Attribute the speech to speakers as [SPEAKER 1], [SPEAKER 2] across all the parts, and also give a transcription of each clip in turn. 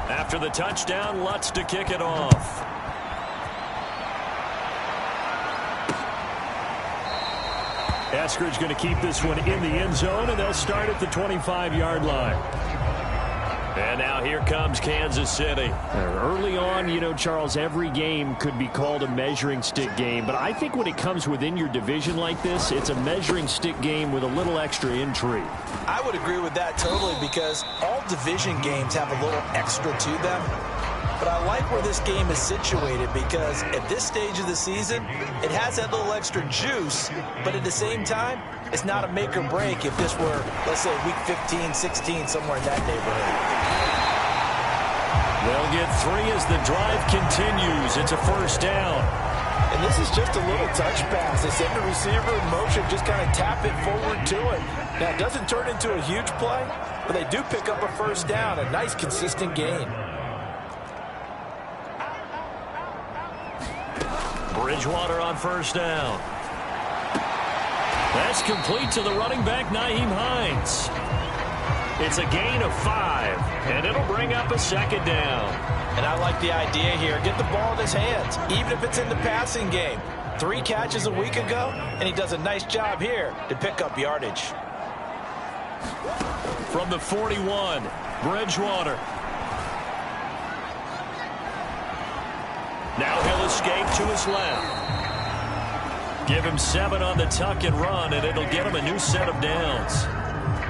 [SPEAKER 1] After the touchdown, Lutz to kick it off. Eskridge going to keep this one in the end zone, and they'll start at the 25-yard line. And now here comes Kansas City.
[SPEAKER 2] Early on, you know, Charles, every game could be called a measuring stick game. But I think when it comes within your division like this, it's a measuring stick game with a little extra intrigue.
[SPEAKER 3] I would agree with that totally, because all division games have a little extra to them. But I like where this game is situated, because at this stage of the season, it has that little extra juice, but at the same time, it's not a make or break if this were, let's say, week 15, 16, somewhere in that neighborhood.
[SPEAKER 1] They'll get 3 as the drive continues. It's a first down.
[SPEAKER 3] And this is just a little touch pass. They send the receiver in motion, just kind of tap it forward to it. Now, it doesn't turn into a huge play, but they do pick up a first down, a nice, consistent gain.
[SPEAKER 1] Bridgewater on first down. That's complete to the running back, Nyheim Hines. It's a gain of 5, and it'll bring up a second down.
[SPEAKER 3] And I like the idea here. Get the ball in his hands, even if it's in the passing game. 3 catches a week ago, and he does a nice job here to pick up yardage.
[SPEAKER 1] From the 41, Bridgewater. Now he'll escape to his left. Give him 7 on the tuck and run, and it'll get him a new set of downs.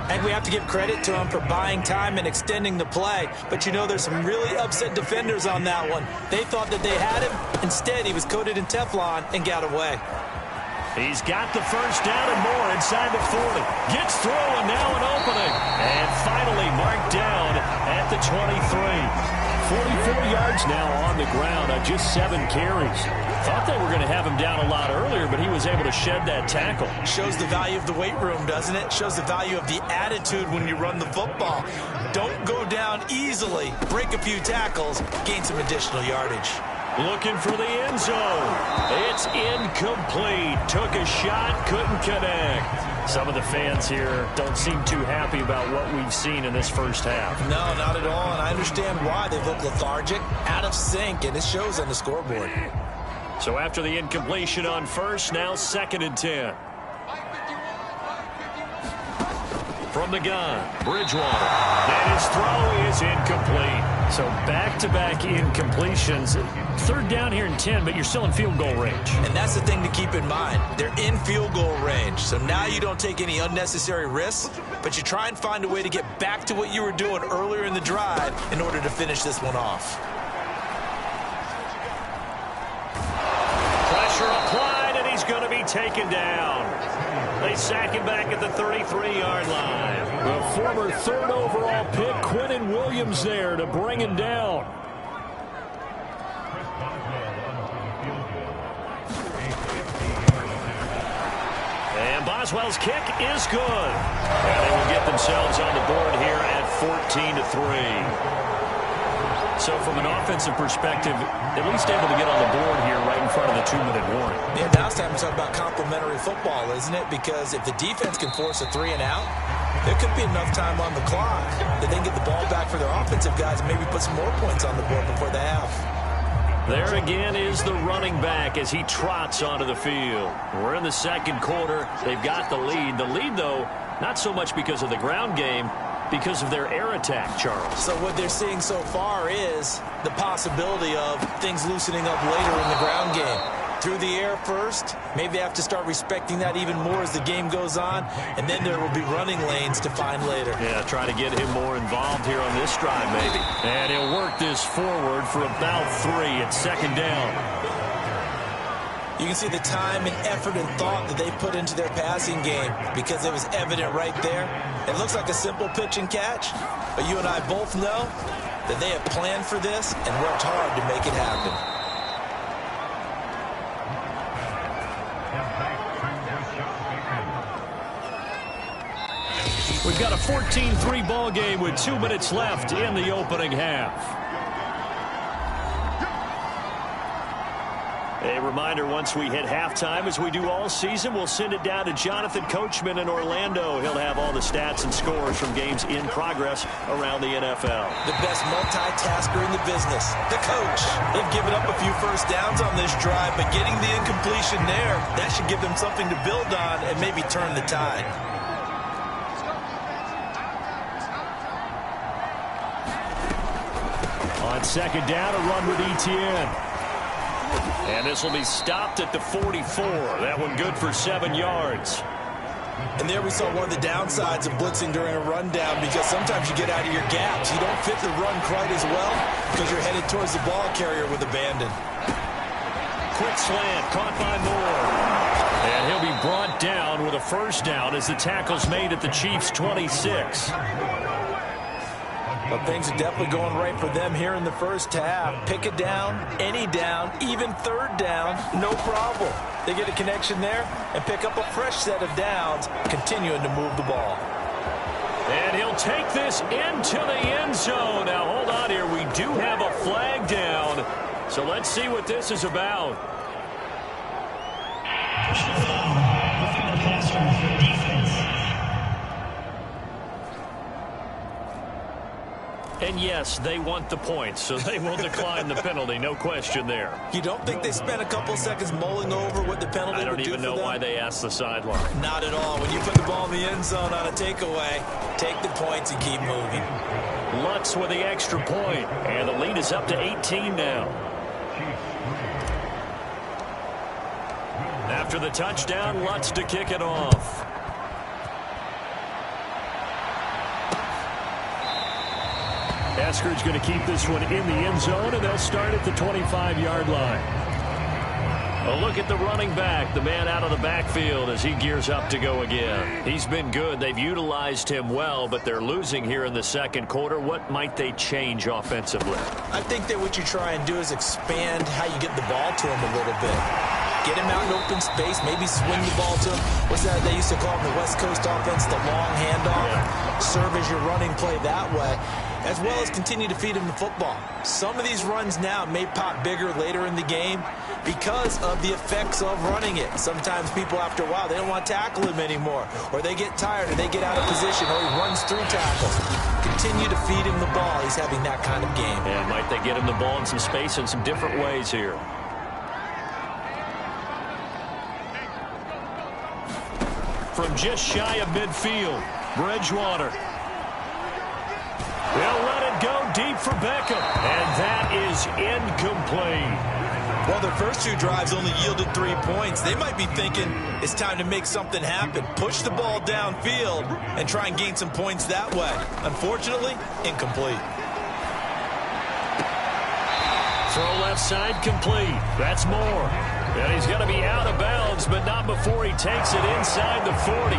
[SPEAKER 3] I think we have to give credit to him for buying time and extending the play. But, you know, there's some really upset defenders on that one. They thought that they had him. Instead, he was coated in Teflon and got away.
[SPEAKER 1] He's got the first down and more inside the 40. Gets through, and now an opening. And finally marked down at the 23. 44 yards now on the ground on just 7 carries. Thought they were going to have him down a lot earlier, but he was able to shed that tackle.
[SPEAKER 3] Shows the value of the weight room, doesn't it? Shows the value of the attitude when you run the football. Don't go down easily. Break a few tackles. Gain some additional yardage.
[SPEAKER 1] Looking for the end zone. It's incomplete. Took a shot, couldn't connect. Some of the fans here don't seem too happy about what we've seen in this first half.
[SPEAKER 3] No, not at all, and I understand why. They look lethargic, out of sync, and it shows on the scoreboard.
[SPEAKER 1] So after the incompletion on first, now 2nd and 10. From the gun, Bridgewater. And his throw is incomplete.
[SPEAKER 2] So back-to-back incompletions. 3rd down here and 10, but you're still in field goal range.
[SPEAKER 3] And that's the thing to keep in mind. They're in field goal range. So now you don't take any unnecessary risks, but you try and find a way to get back to what you were doing earlier in the drive in order to finish this one off.
[SPEAKER 1] Pressure applied, and he's going to be taken down. They sack him back at the 33-yard line.
[SPEAKER 2] The former 3rd overall pick, Quinnen Williams, there to bring him down.
[SPEAKER 1] And Boswell's kick is good. And they will get themselves on the board here at 14-3. So from an offensive perspective, at least able to get on the board here right in front of the 2-minute warning.
[SPEAKER 3] Yeah, now it's time to talk about complementary football, isn't it? Because if the defense can force a 3 and out, there could be enough time on the clock that they can get the ball back for their offensive guys and maybe put some more points on the board before the half.
[SPEAKER 1] There again is the running back as he trots onto the field. We're in the 2nd quarter. They've got the lead. The lead, though, not so much because of the ground game, because of their air attack, Charles.
[SPEAKER 3] So what they're seeing so far is the possibility of things loosening up later in the ground game. Through the air first, maybe they have to start respecting that even more as the game goes on, and then there will be running lanes to find later.
[SPEAKER 1] Yeah, try to get him more involved here on this drive, maybe. And he'll work this forward for about 3 at 2nd down.
[SPEAKER 3] You can see the time and effort and thought that they put into their passing game because it was evident right there. It looks like a simple pitch and catch, but you and I both know that they have planned for this and worked hard to make it happen.
[SPEAKER 1] We've got a 14-3 ball game with 2 minutes left in the opening half.
[SPEAKER 2] A reminder, once we hit halftime, as we do all season, we'll send it down to Jonathan Coachman in Orlando. He'll have all the stats and scores from games in progress around the NFL.
[SPEAKER 3] The best multitasker in the business, the coach. They've given up a few first downs on this drive, but getting the incompletion there, that should give them something to build on and maybe turn the tide.
[SPEAKER 2] On second down, a run with Etienne. And this will be stopped at the 44. That one good for 7 yards.
[SPEAKER 3] And there we saw one of the downsides of blitzing during a rundown, because sometimes you get out of your gaps. You don't fit the run quite as well because you're headed towards the ball carrier with abandon.
[SPEAKER 2] Quick slant, caught by Moore. And he'll be brought down with a first down as the tackle's made at the Chiefs' 26.
[SPEAKER 3] Well, things are definitely going right for them here in the first half. Pick it down, any down, even third down, no problem. They get a connection there and pick up a fresh set of downs, continuing to move the ball.
[SPEAKER 2] And he'll take this into the end zone. Now, hold on here. We do have a flag down. So let's see what this is about. And yes, they want the points, so they will decline the penalty. No question there.
[SPEAKER 3] You don't think they spent a couple seconds mulling over what the penalty would do for them? I don't
[SPEAKER 2] even know why they asked the sideline.
[SPEAKER 3] Not at all. When you put the ball in the end zone on a takeaway, take the points and keep moving.
[SPEAKER 2] Lutz with the extra point, and the lead is up to 18 now. After the touchdown, Lutz to kick it off. Esker's going to keep this one in the end zone, and they'll start at the 25-yard line. A look at the running back, the man out of the backfield as he gears up to go again. He's been good. They've utilized him well, but they're losing here in the second quarter. What might they change offensively?
[SPEAKER 3] I think that what you try and do is expand how you get the ball to him a little bit. Get him out in open space, maybe swing the ball to him. What's that they used to call it in the West Coast offense, the long handoff? Yeah. Serve as your running play that way, as well as continue to feed him the football. Some of these runs now may pop bigger later in the game because of the effects of running it. Sometimes people, after a while, they don't want to tackle him anymore, or they get tired, or they get out of position, or he runs through tackles. Continue to feed him the ball. He's having that kind of game.
[SPEAKER 2] And might they get him the ball in some space in some different ways here? From just shy of midfield, Bridgewater. They'll let it go deep for Beckham, and that is incomplete.
[SPEAKER 3] Well, their first two drives only yielded 3 points. They might be thinking it's time to make something happen. Push the ball downfield and try and gain some points that way. Unfortunately, incomplete.
[SPEAKER 2] Throw left side complete. That's Moore. And he's going to be out of bounds, but not before he takes it inside the 40.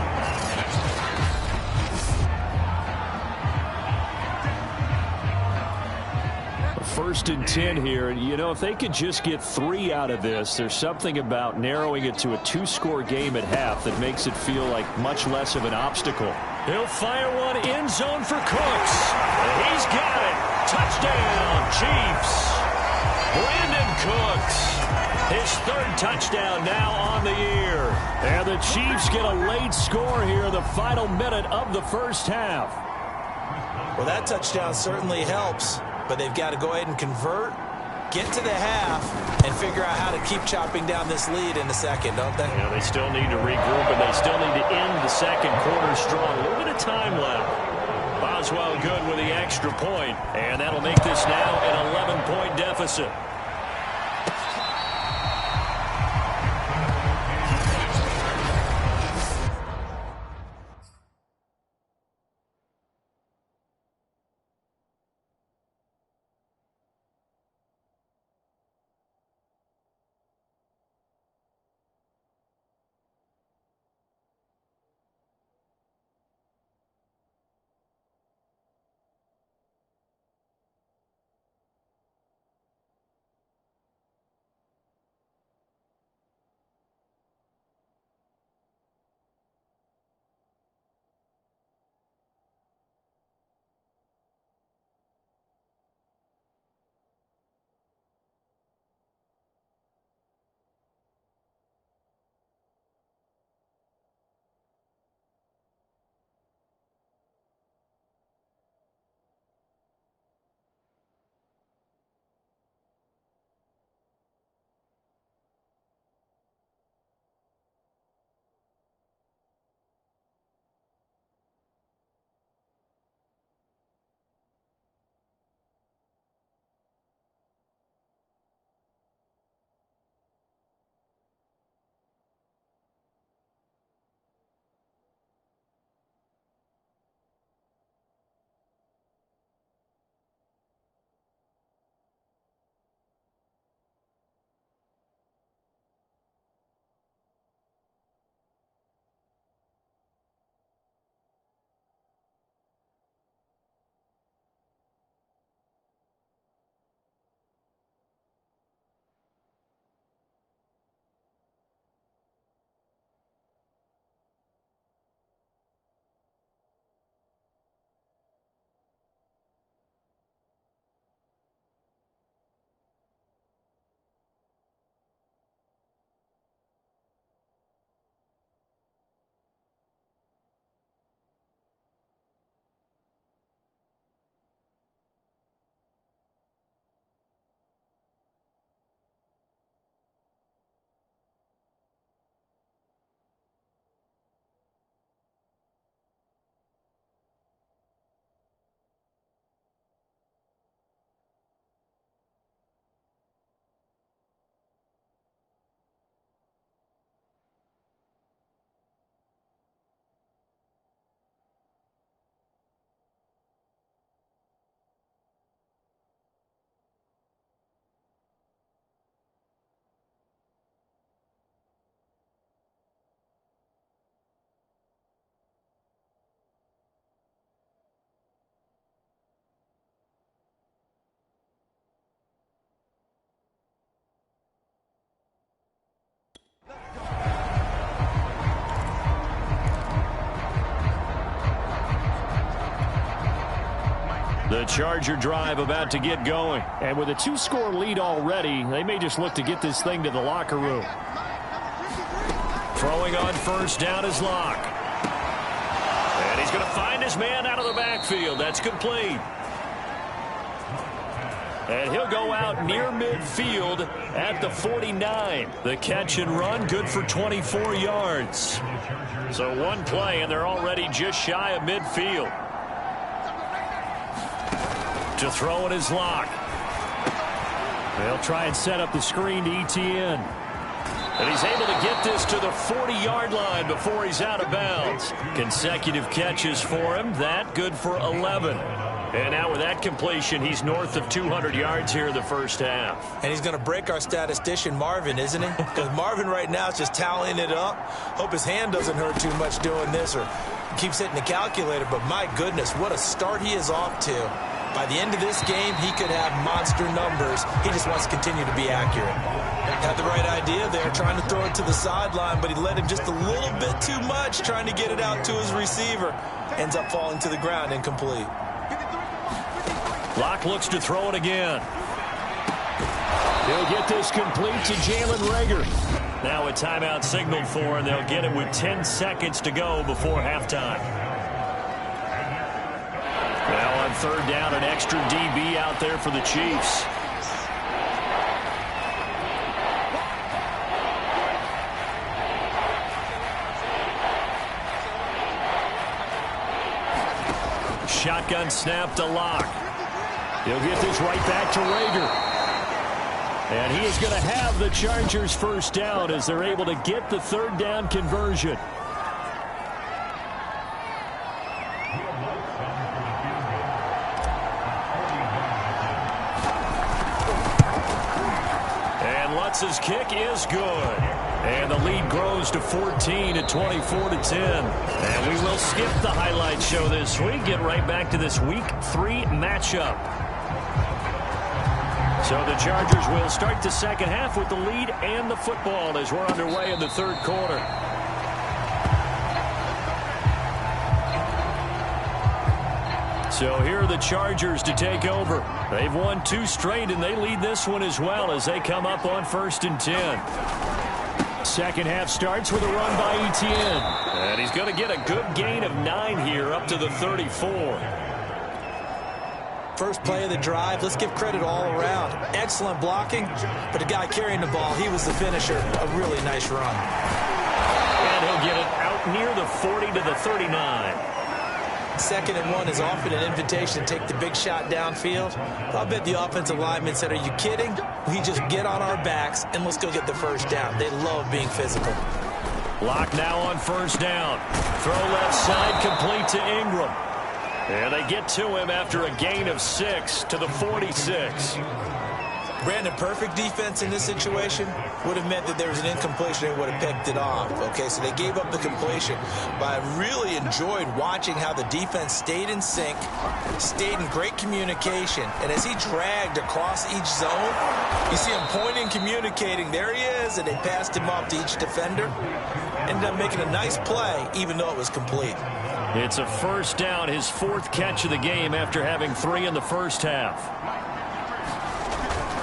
[SPEAKER 2] First and 10 here. You know, if they could just get 3 out of this, there's something about narrowing it to a 2-score game at half that makes it feel like much less of an obstacle. He'll fire one end zone for Cooks. And he's got it. Touchdown, Chiefs. Brandon Cooks. His third touchdown now on the year. And the Chiefs get a late score here in the final minute of the first half.
[SPEAKER 3] Well, that touchdown certainly helps. But they've got to go ahead and convert, get to the half, and figure out how to keep chopping down this lead in the second, don't they?
[SPEAKER 2] Yeah, they still need to regroup, and they still need to end the second quarter strong. A little bit of time left. Boswell good with the extra point, and that'll make this now an 11-point deficit. The Charger drive about to get going. And with a 2-score lead already, they may just look to get this thing to the locker room. Throwing on first down is Locke. And he's going to find his man out of the backfield. That's complete. And he'll go out near midfield at the 49. The catch and run, good for 24 yards. So one play, and they're already just shy of midfield. To throw it is Locke. They'll try and set up the screen to Etienne. And he's able to get this to the 40-yard line before he's out of bounds. Consecutive catches for him. That good for 11. And now with that completion, he's north of 200 yards here in the first half.
[SPEAKER 3] And he's going to break our statistician, Marvin, isn't he? Because Marvin right now is just tallying it up. Hope his hand doesn't hurt too much doing this or keeps hitting the calculator. But my goodness, what a start he is off to. By the end of this game, he could have monster numbers. He just wants to continue to be accurate. Had the right idea there, trying to throw it to the sideline, but he let him just a little bit too much, trying to get it out to his receiver. Ends up falling to the ground, incomplete.
[SPEAKER 2] Locke looks to throw it again. He'll get this complete to Jalen Reagor. Now a timeout signaled for, and they'll get it with 10 seconds to go before halftime. Now on third down, an extra DB out there for the Chiefs. Shotgun snap to Locke. He'll get this right back to Reagor. And he is going to have the Chargers first down as they're able to get the third down conversion. And Lutz's kick is good. And the lead grows to 14 at 24-10. And we will skip the highlight show this week. Get right back to this Week 3 matchup. So the Chargers will start the second half with the lead and the football as we're underway in the third quarter. So here are the Chargers to take over. They've won 2 straight, and they lead this one as well as they come up on 1st and 10. Second half starts with a run by Etienne. And he's going to get a good gain of 9 here up to the 34.
[SPEAKER 3] First play of the drive, let's give credit all around. Excellent blocking, but the guy carrying the ball, he was the finisher. A really nice run.
[SPEAKER 2] And he'll get it out near the 40 to the 39.
[SPEAKER 3] 2nd and 1 is often an invitation to take the big shot downfield. I'll bet the offensive lineman said, are you kidding? We just get on our backs and let's go get the first down. They love being physical.
[SPEAKER 2] Locke now on first down. Throw left side complete to Ingram. And they get to him after a gain of 6 to the 46.
[SPEAKER 3] Brandon, perfect defense in this situation would have meant that there was an incompletion. They would have picked it off. Okay, so they gave up the completion. But I really enjoyed watching how the defense stayed in sync, stayed in great communication. And as he dragged across each zone, you see him pointing, communicating. There he is, and they passed him off to each defender. Ended up making a nice play, even though it was complete.
[SPEAKER 2] It's a first down, his 4th catch of the game after having 3 in the first half.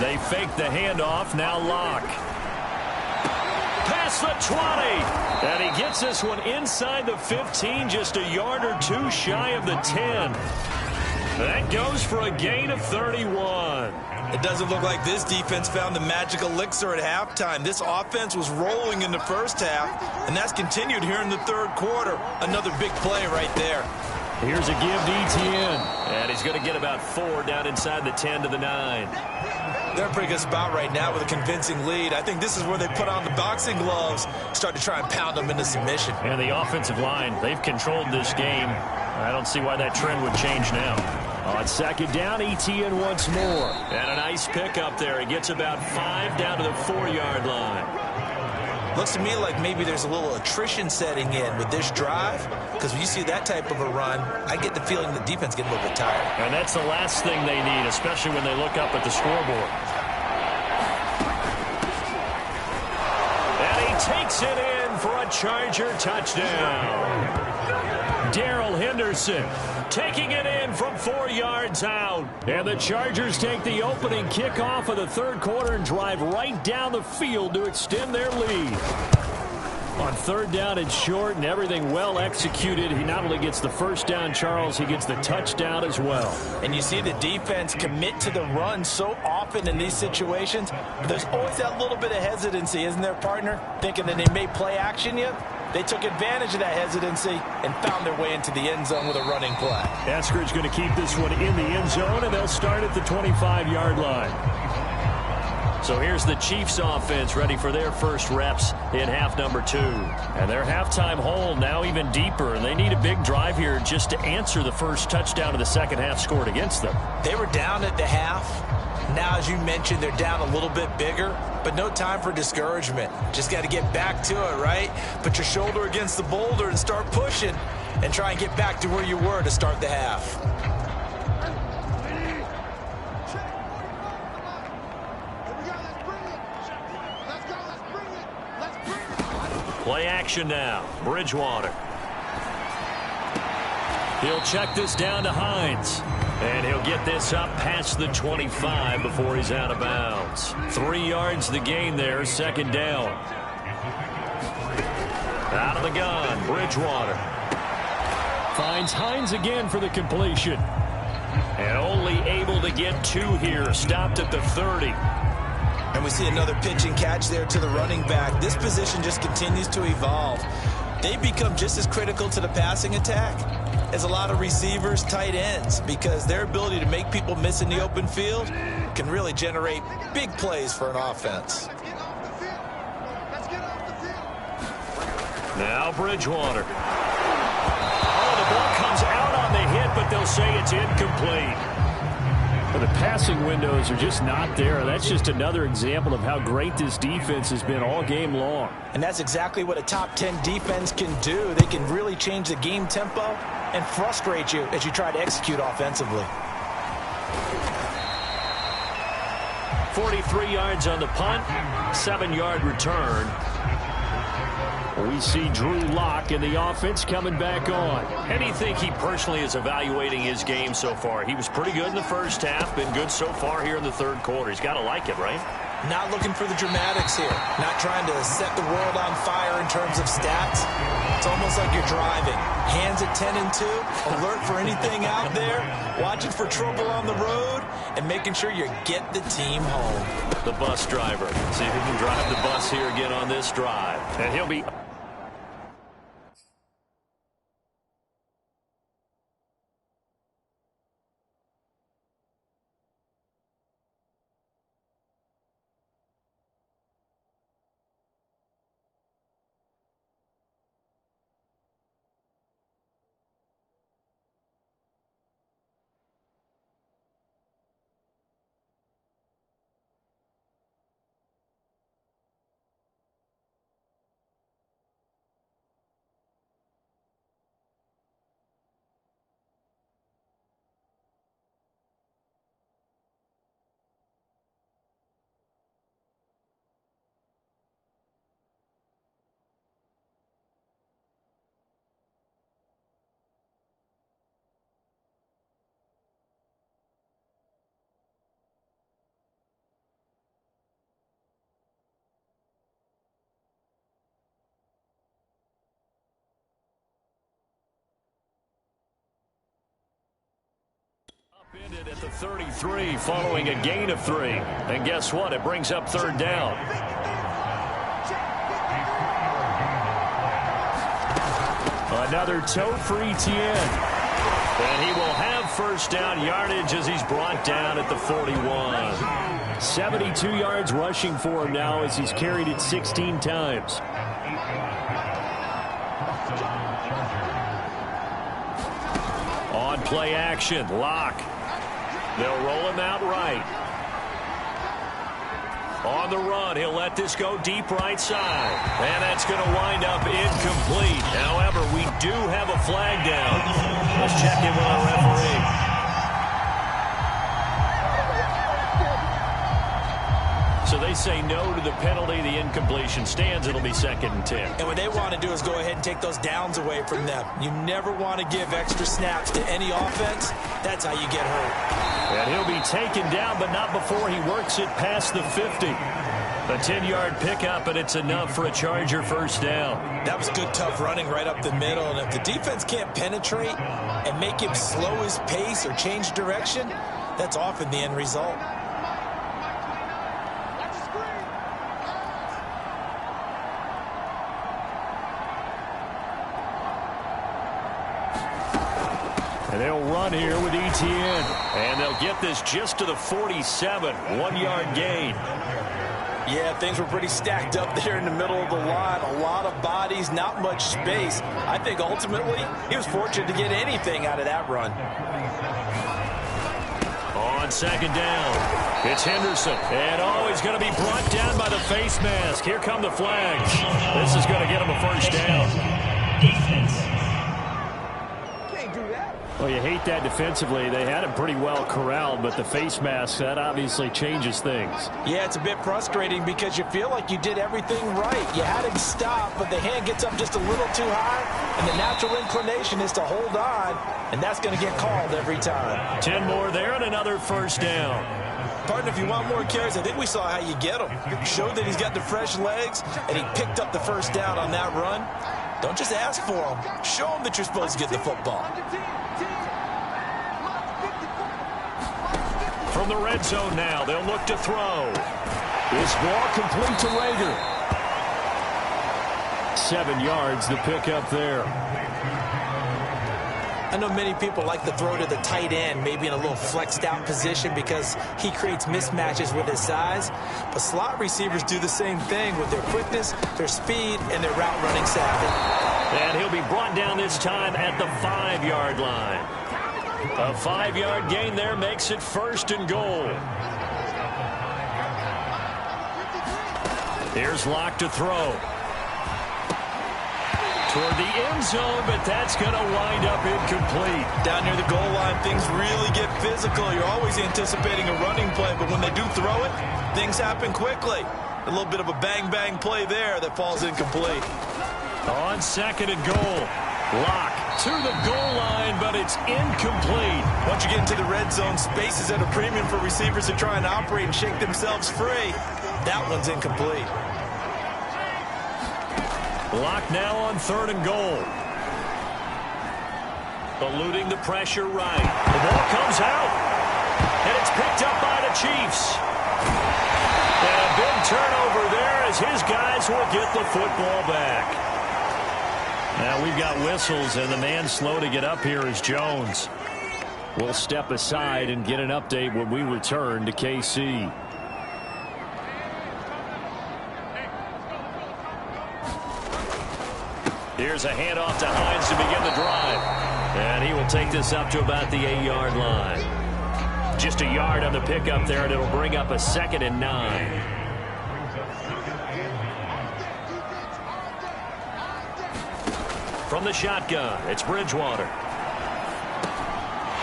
[SPEAKER 2] They fake the handoff. Now Locke. Past the 20. And he gets this one inside the 15, just a yard or 2 shy of the 10. That goes for a gain of 31.
[SPEAKER 3] It doesn't look like this defense found the magic elixir at halftime. This offense was rolling in the first half, and that's continued here in the third quarter. Another big play right there.
[SPEAKER 2] Here's a give to Etienne. And he's going to get about 4 down inside the 10 to the 9.
[SPEAKER 3] They're in a pretty good spot right now with a convincing lead. I think this is where they put on the boxing gloves, start to try and pound them into submission.
[SPEAKER 2] And the offensive line, they've controlled this game. I don't see why that trend would change now. On 2nd down, Etienne once more. And a nice pickup there. He gets about 5 down to the 4-yard line.
[SPEAKER 3] Looks to me like maybe there's a little attrition setting in with this drive, because when you see that type of a run, I get the feeling the defense getting a little bit tired.
[SPEAKER 2] And that's the last thing they need, especially when they look up at the scoreboard. And he takes it in for a Charger touchdown. Darrell Henderson taking it in from 4 yards out. And the Chargers take the opening kickoff of the third quarter and drive right down the field to extend their lead. On third down and short and everything well executed, he not only gets the first down, Charles, he gets the touchdown as well.
[SPEAKER 3] And you see the defense commit to the run so often in these situations. But there's always that little bit of hesitancy, isn't there, partner? Thinking that they may play action you. They took advantage of that hesitancy and found their way into the end zone with a running play.
[SPEAKER 2] Eskridge going to keep this one in the end zone, and they'll start at the 25-yard line. So here's the Chiefs offense ready for their first reps in half number 2. And their halftime hole now even deeper, and they need a big drive here just to answer the first touchdown of the second half scored against them.
[SPEAKER 3] They were down at the half. Now, as you mentioned, they're down a little bit bigger, but no time for discouragement. Just got to get back to it, right? Put your shoulder against the boulder and start pushing and try and get back to where you were to start the half.
[SPEAKER 2] Play action now. Bridgewater. He'll check this down to Hines. And he'll get this up past the 25 before he's out of bounds. 3 yards the gain there, second down. Out of the gun, Bridgewater. Finds Hines again for the completion. And only able to get 2 here, stopped at the 30.
[SPEAKER 3] And we see another pitch and catch there to the running back. This position just continues to evolve. They become just as critical to the passing attack as a lot of receivers, tight ends, because their ability to make people miss in the open field can really generate big plays for an offense.
[SPEAKER 2] Now Bridgewater. Oh, the ball comes out on the hit, but they'll say it's incomplete. Well, the passing windows are just not there. That's just another example of how great this defense has been all game long.
[SPEAKER 3] And that's exactly what a top 10 defense can do. They can really change the game tempo and frustrate you as you try to execute offensively.
[SPEAKER 2] 43 yards on the punt, 7-yard return. We see Drew Lock in the offense coming back on. How do you think he personally is evaluating his game so far? He was pretty good in the first half, been good so far here in the third quarter. He's got to like it, right?
[SPEAKER 3] Not looking for the dramatics here. Not trying to set the world on fire in terms of stats. It's almost like you're driving. Hands at 10 and 2, alert for anything out there, watching for trouble on the road, and making sure you get the team home.
[SPEAKER 2] The bus driver. See if he can drive the bus here again on this drive. And he'll be... Ended at the 33 following a gain of 3. And guess what? It brings up third down. Another toe for Etienne. And he will have first down yardage as he's brought down at the 41. 72 yards rushing for him now as he's carried it 16 times. On play action, Lock. They'll roll him out right. On the run, he'll let this go deep right side. And that's going to wind up incomplete. However, we do have a flag down. Let's check in with our referee. So they say no to the penalty. The incompletion stands. It'll be 2nd and 10.
[SPEAKER 3] And what they want to do is go ahead and take those downs away from them. You never want to give extra snaps to any offense. That's how you get hurt.
[SPEAKER 2] And he'll be taken down, but not before he works it past the 50. A 10-yard pickup, and it's enough for a Charger first down.
[SPEAKER 3] That was good, tough running right up the middle. And if the defense can't penetrate and make him slow his pace or change direction, that's often the end result.
[SPEAKER 2] And they'll run here with Etienne. And they'll get this just to the 47. 1-yard gain.
[SPEAKER 3] Yeah, things were pretty stacked up there in the middle of the line. A lot of bodies, not much space. I think ultimately he was fortunate to get anything out of that run.
[SPEAKER 2] On 2nd down, it's Henderson. And he's going to be brought down by the face mask. Here come the flags. This is going to get him a first down.
[SPEAKER 4] Defense.
[SPEAKER 2] Well, you hate that defensively. They had him pretty well corralled, but the face mask, that obviously changes things.
[SPEAKER 3] Yeah, it's a bit frustrating because you feel like you did everything right. You had him stop, but the hand gets up just a little too high, and the natural inclination is to hold on, and that's going to get called every time.
[SPEAKER 2] 10 more there and another first down.
[SPEAKER 3] Partner, if you want more carries, I think we saw how you get him. Showed that he's got the fresh legs, and he picked up the first down on that run. Don't just ask for him. Show him that you're supposed to get the football.
[SPEAKER 2] From the red zone now, they'll look to throw. This ball complete to Rager. 7 yards, the pickup there.
[SPEAKER 3] I know many people like to throw to the tight end, maybe in a little flexed out position because he creates mismatches with his size. But slot receivers do the same thing with their quickness, their speed, and their route running savvy.
[SPEAKER 2] And he'll be brought down this time at the 5-yard line. A 5-yard gain there makes it 1st and goal. Here's Locke to throw. Toward the end zone, but that's going to wind up incomplete.
[SPEAKER 3] Down near the goal line, things really get physical. You're always anticipating a running play, but when they do throw it, things happen quickly. A little bit of a bang-bang play there that falls incomplete.
[SPEAKER 2] On 2nd and goal, Locke to the goal line, but it's incomplete.
[SPEAKER 3] Once you get into the red zone, space is at a premium for receivers to try and operate and shake themselves free. That one's incomplete.
[SPEAKER 2] Locke now on 3rd and goal. Eluding the pressure right. The ball comes out. And it's picked up by the Chiefs. And a big turnover there as his guys will get the football back. Now we've got whistles, and the man slow to get up here is Jones. We'll step aside and get an update when we return to KC. Here's a handoff to Hines to begin the drive. And he will take this up to about the 8-yard line. Just a yard on the pickup there, and it'll bring up a 2nd and 9. From the shotgun, it's Bridgewater.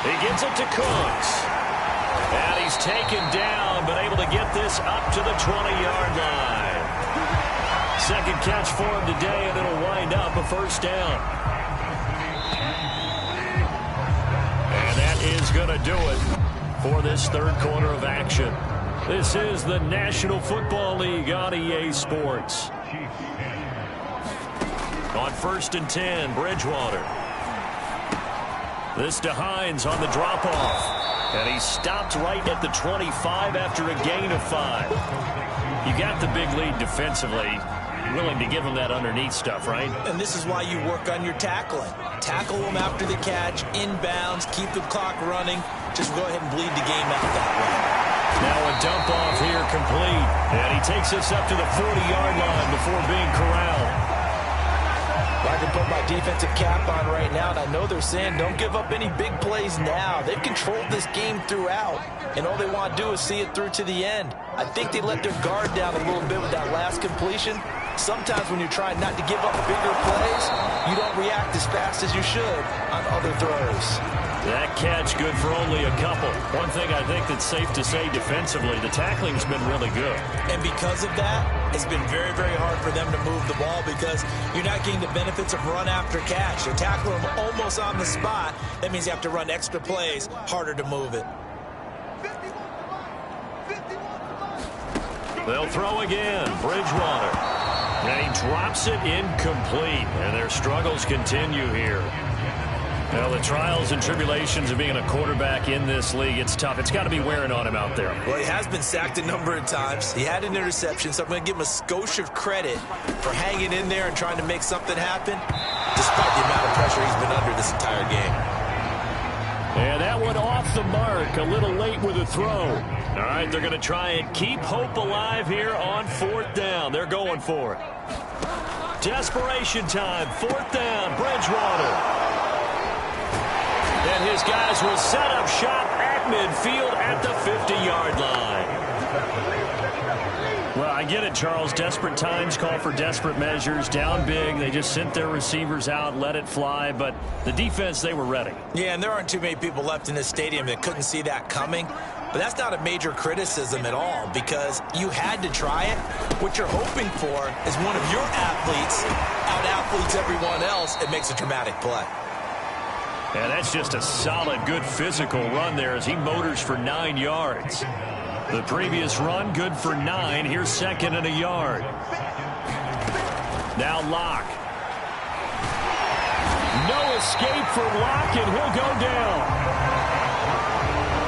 [SPEAKER 2] He gives it to Cooks. And he's taken down, but able to get this up to the 20-yard line. 2nd catch for him today, and it'll wind up a first down. And that is going to do it for this 3rd quarter of action. This is the National Football League on EA Sports. On 1st and 10, Bridgewater. This to Hines on the drop-off. And he stopped right at the 25 after a gain of 5. You got the big lead defensively. Willing to give him that underneath stuff, right?
[SPEAKER 3] And this is why you work on your tackling. Tackle them after the catch, inbounds, keep the clock running. Just go ahead and bleed the game out that way.
[SPEAKER 2] Now a dump off here complete. And he takes this up to the 40-yard line before being corralled.
[SPEAKER 3] I can put my defensive cap on right now, and I know they're saying don't give up any big plays now. They've controlled this game throughout, and all they want to do is see it through to the end. I think they let their guard down a little bit with that last completion. Sometimes when you're trying not to give up bigger plays, you don't react as fast as you should on other throws.
[SPEAKER 2] That catch good for only a couple. One thing I think that's safe to say defensively, the tackling's been really good.
[SPEAKER 3] And because of that, it's been very, very hard for them to move the ball because you're not getting the benefits of run after catch. They tackle them almost on the spot. That means you have to run extra plays, harder to move it.
[SPEAKER 2] They'll throw again. Bridgewater. And he drops it incomplete. And their struggles continue here. Well, the trials and tribulations of being a quarterback in this league, it's tough. It's got to be wearing on him out there.
[SPEAKER 3] Well, he has been sacked a number of times. He had an interception, so I'm going to give him a skosh of credit for hanging in there and trying to make something happen, despite the amount of pressure he's been under this entire game.
[SPEAKER 2] And that one off the mark, a little late with a throw. All right, they're going to try and keep hope alive here on 4th down. They're going for it. Desperation time, 4th down, Bridgewater. And his guys will set up shop at midfield at the 50-yard line. Well, I get it, Charles. Desperate times call for desperate measures. Down big. They just sent their receivers out, let it fly. But the defense, they were ready.
[SPEAKER 3] Yeah, and there aren't too many people left in this stadium that couldn't see that coming. But that's not a major criticism at all because you had to try it. What you're hoping for is one of your athletes out-athletes everyone else and makes a dramatic play.
[SPEAKER 2] And that's just a solid, good physical run there as he motors for 9 yards. The previous run, good for 9. Here's 2nd and a yard. Now Locke. No escape for Locke, and he'll go down.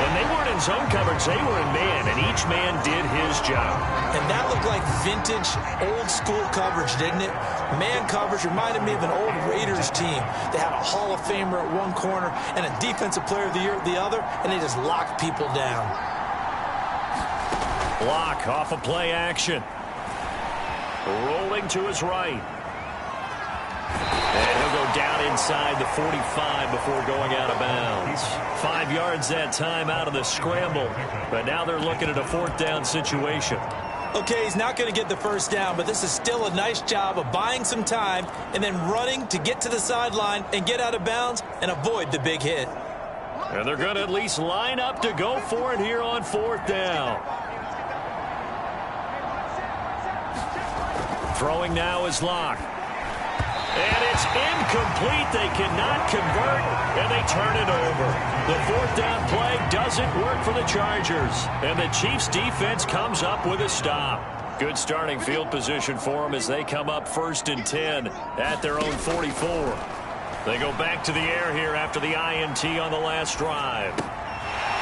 [SPEAKER 2] And they weren't in zone coverage. They were in man, and each man did his job.
[SPEAKER 3] And that looked like vintage, old-school coverage, didn't it? Man coverage reminded me of an old Raiders team. They had a Hall of Famer at one corner and a Defensive Player of the Year at the other, and they just locked people down.
[SPEAKER 2] Locke off of play action. Rolling to his right. And he'll go down inside the 45 before going out of bounds. 5 yards that time out of the scramble. But now they're looking at a 4th down situation.
[SPEAKER 3] Okay, he's not going to get the first down, but this is still a nice job of buying some time and then running to get to the sideline and get out of bounds and avoid the big hit.
[SPEAKER 2] And they're going to at least line up to go for it here on 4th down. Throwing now is Locke. And it's incomplete. They cannot convert, and they turn it over. The 4th down play doesn't work for the Chargers, and the Chiefs' defense comes up with a stop. Good starting field position for them as they come up 1st and 10 at their own 44. They go back to the air here after the INT on the last drive.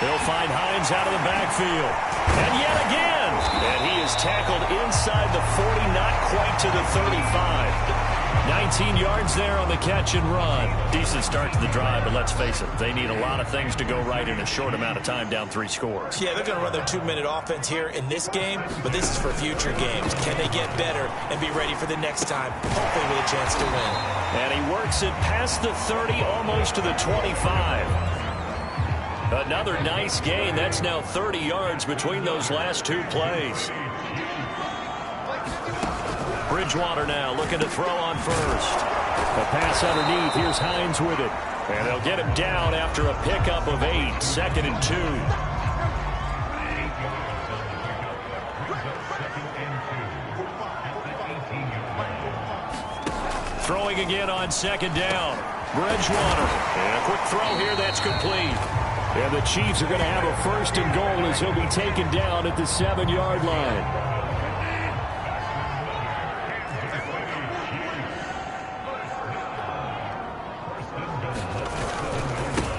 [SPEAKER 2] They'll find Hines out of the backfield. And yet again, and he is tackled inside the 40, not quite to the 35. 19 yards there on the catch and run. Decent start to the drive, but let's face it, they need a lot of things to go right in a short amount of time down 3 scores.
[SPEAKER 3] Yeah, they're going to run their 2-minute offense here in this game, but this is for future games. Can they get better and be ready for the next time, hopefully with a chance to win?
[SPEAKER 2] And he works it past the 30, almost to the 25. Another nice gain. That's now 30 yards between those last 2 plays. Bridgewater now looking to throw on first. A pass underneath. Here's Hines with it. And they'll get him down after a pickup of 8. 2nd and 2. Throwing again on 2nd down. Bridgewater. And a quick throw here. That's complete. And the Chiefs are going to have a 1st and goal as he'll be taken down at the 7-yard line.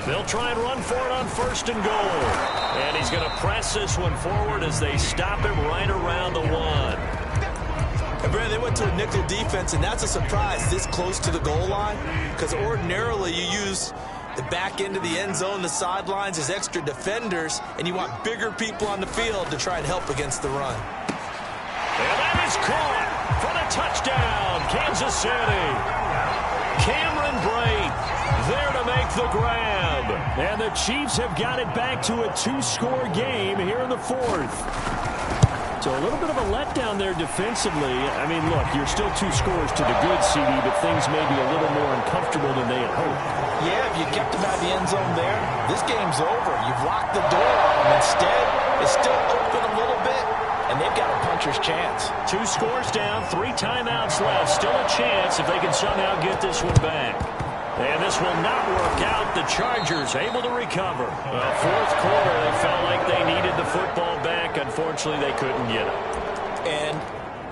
[SPEAKER 2] They'll try and run for it on 1st and goal. And he's going to press this one forward as they stop him right around the 1.
[SPEAKER 3] And Brad, they went to a nickel defense, and that's a surprise this close to the goal line because ordinarily you use the back end of the end zone, the sidelines as extra defenders, and you want bigger people on the field to try and help against the run.
[SPEAKER 2] And that is caught for the touchdown, Kansas City. Cameron Brate there to make the grab. And the Chiefs have got it back to a 2-score game here in the 4th. So a little bit of a letdown there defensively. I mean, look, you're still 2 scores to the good, CD, but things may be a little more uncomfortable than they had hoped.
[SPEAKER 3] Yeah, if you kept them out of the end zone there, this game's over. You've locked the door on them. Instead, it's still open a little bit, and they've got a puncher's chance.
[SPEAKER 2] 2 scores down, 3 timeouts left. Still a chance if they can somehow get this one back. And this will not work out. The Chargers able to recover. Well, 4th quarter, they felt like they needed the football back. Unfortunately, they couldn't get it.
[SPEAKER 3] And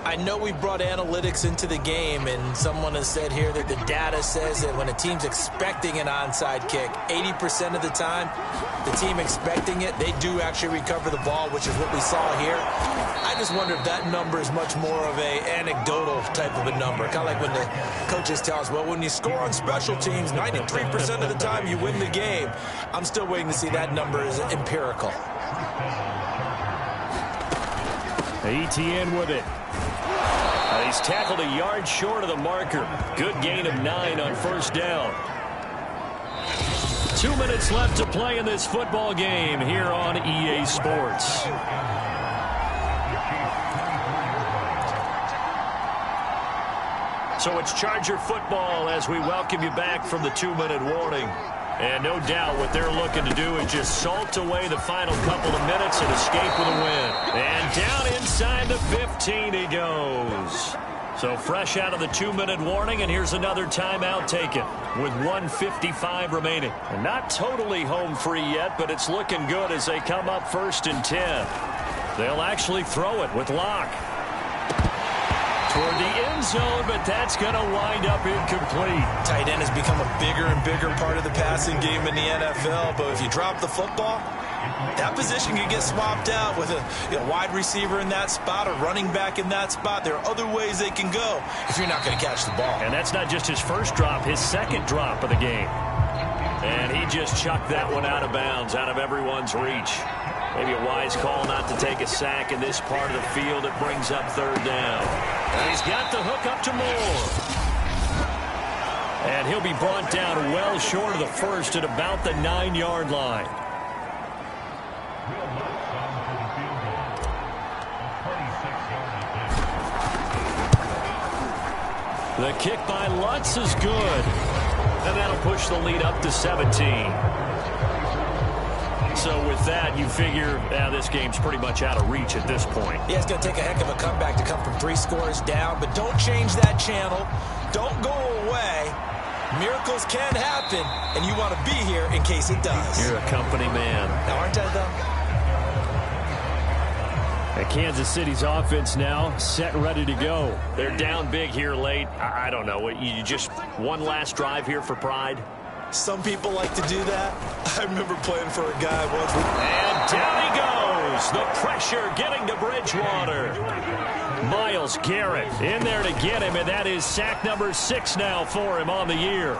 [SPEAKER 3] I know we brought analytics into the game, and someone has said here that the data says that when a team's expecting an onside kick, 80% of the time, the team expecting it, they do actually recover the ball, which is what we saw here. I just wonder if that number is much more of a anecdotal type of a number. Kind of like when the coaches tell us, well, when you score on special teams, 93% of the time you win the game. I'm still waiting to see that number is empirical.
[SPEAKER 2] Etienne with it. He's tackled a yard short of the marker. Good gain of 9 on 1st down. 2 minutes left to play in this football game here on EA Sports. So it's Charger football as we welcome you back from the 2-minute warning. And no doubt what they're looking to do is just salt away the final couple of minutes and escape with a win. And down inside the 15 he goes. So fresh out of the 2-minute warning, and here's another timeout taken with 1:55 remaining. And not totally home free yet, but it's looking good as they come up 1st and 10. They'll actually throw it with Locke. Toward the end zone, but that's going to wind up incomplete.
[SPEAKER 3] Tight end has become a bigger and bigger part of the passing game in the NFL, but if you drop the football, that position can get swapped out with a wide receiver in that spot, a running back in that spot. There are other ways they can go if you're not going to catch the ball.
[SPEAKER 2] And that's not just his first drop, his 2nd drop of the game. And he just chucked that one out of bounds, out of everyone's reach. Maybe a wise call not to take a sack in this part of the field. It brings up 3rd down. And he's got the hook up to Moore. And he'll be brought down well short of the 1st at about the 9-yard line. The kick by Lutz is good. And that'll push the lead up to 17. So with that, you figure this game's pretty much out of reach at this point.
[SPEAKER 3] Yeah, it's going to take a heck of a comeback to come from 3 scores down, but don't change that channel. Don't go away. Miracles can happen, and you want to be here in case it does.
[SPEAKER 2] You're a company man.
[SPEAKER 3] Now, aren't I, though?
[SPEAKER 2] And Kansas City's offense now set and ready to go. They're down big here late. I don't know. You just one last drive here for pride?
[SPEAKER 3] Some people like to do that. I remember playing for a guy once.
[SPEAKER 2] And down he goes. The pressure getting to Bridgewater. Myles Garrett in there to get him, and that is sack number 6 now for him on the year.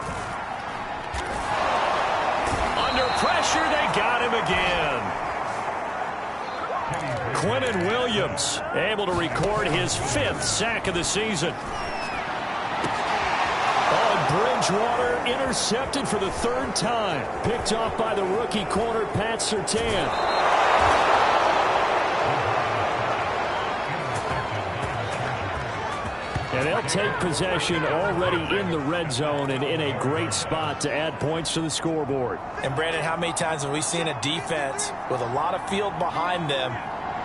[SPEAKER 2] Under pressure, they got him again. Quentin Williams able to record his 5th sack of the season. Bridgewater intercepted for the 3rd time. Picked off by the rookie corner, Pat Surtain. And they'll take possession already in the red zone and in a great spot to add points to the scoreboard.
[SPEAKER 3] And, Brandon, how many times have we seen a defense with a lot of field behind them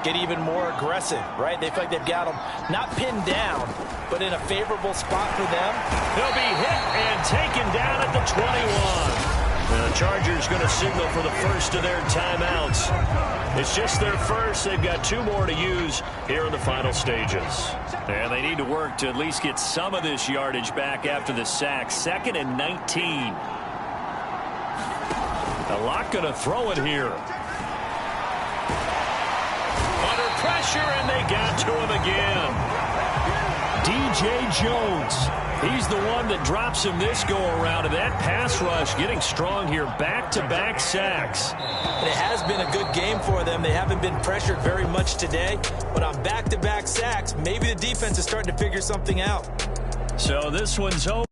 [SPEAKER 3] get even more aggressive, right? They feel like they've got them not pinned down, but in a favorable spot for them.
[SPEAKER 2] They'll be hit and taken down at the 21. And the Chargers going to signal for the first of their timeouts. It's just their first. They've got 2 more to use here in the final stages. And they need to work to at least get some of this yardage back after the sack. 2nd and 19. A lot going to throw it here. Pressure, and they got to him again. DJ Jones, he's the one that drops him this go-around, and that pass rush getting strong here. Back-to-back sacks.
[SPEAKER 3] And it has been a good game for them. They haven't been pressured very much today, but on back-to-back sacks, maybe the defense is starting to figure something out.
[SPEAKER 2] So this one's over.